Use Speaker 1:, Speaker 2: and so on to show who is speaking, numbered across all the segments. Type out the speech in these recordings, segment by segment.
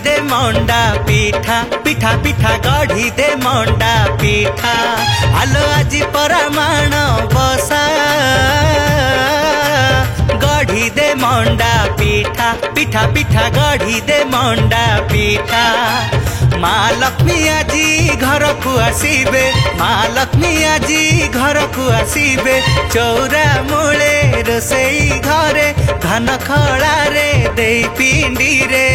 Speaker 1: दे मंडा पिठा पिठा पिठा गढ़ी दे मंडा पिठा आलो आजी परमाण बसा गढ़ी दे मंडा पिठा पिठा पिठा गढ़ी दे मंडा पिठा माँ लक्ष्मी आजी घर को आसीबे माँ लक्ष्मी आजी घर को आसीबे चौरा मूले रोसई घरे धान खड़ा रे दे पिंडी रे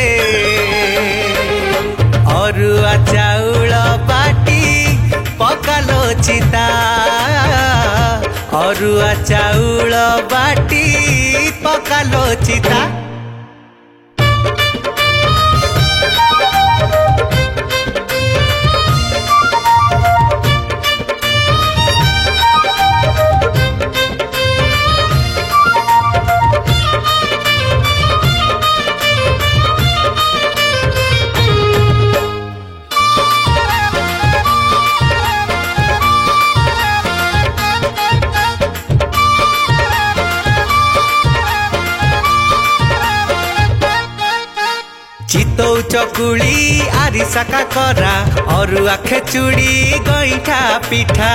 Speaker 1: अरुआ चाउल बाटी पकालो चिता अरुआ चाउल बाटी पकालो चिता चितौ चकुली आरिसा काकरा अरुआ खेचुड़ी गईठा पिठा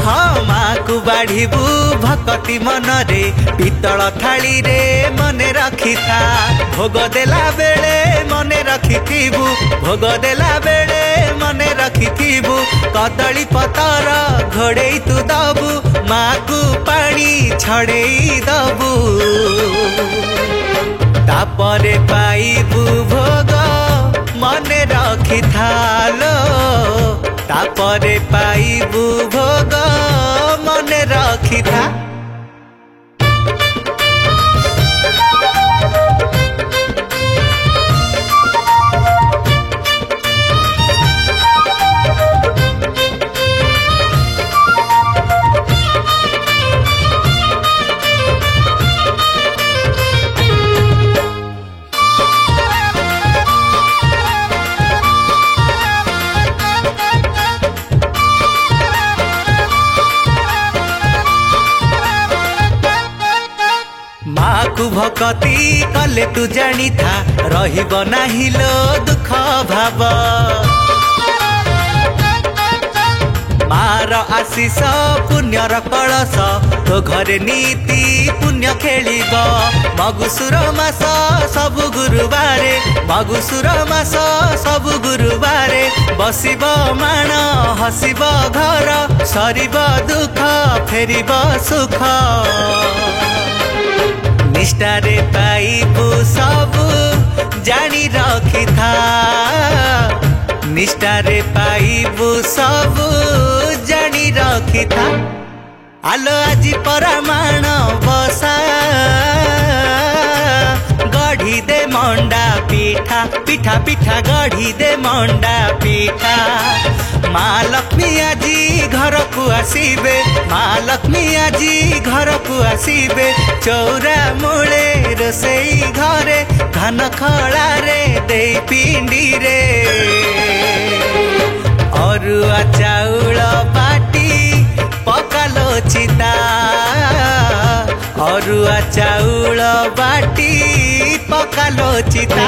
Speaker 1: हाँ माँ को बाढ़ीबू भक्ति मनरे पितल थाली रे मने रखी था भोग देला बेले मने रखिथिबू भोग देला बेले मने रखिथिबू कदली पतर घोड़े तू दबू माँ को पानी छड़ेई दबू तापरे पाइबू भोग मने रखी थालो तापरे पाइबू भोग मने रखी था माँ को भक्ति कले तू जानी था रहिब नाही लो दुख भाव मार आशीष पुण्यर कलश तो घरे नीति पुण्य खेलिब मगुसुर मास सबु गुरुबारे मगुसुर मास सबु गुरुबारे बसिब माण हसिब घर सरिब दुख फेरिब सुख निष्ठारे पाइबू सबु जानी रखी था निष्ठारे पाइबू सबु जानी रखी था आलो आजी परमाण बसा गढ़ी दे मंडा पिठा पिठा पिठा गढ़ी दे मंडा पिठा माँ लक्ष्मी आजी घर को आसीबे माँ लक्ष्मी आजी घर को आसीबे चौरा मूले रोसई घरे धान खड़ा रे दे पिंडी रे अरुआ चाउल बाटी पकालो चिता अरुआ चाउल बाटी पकालो चिता।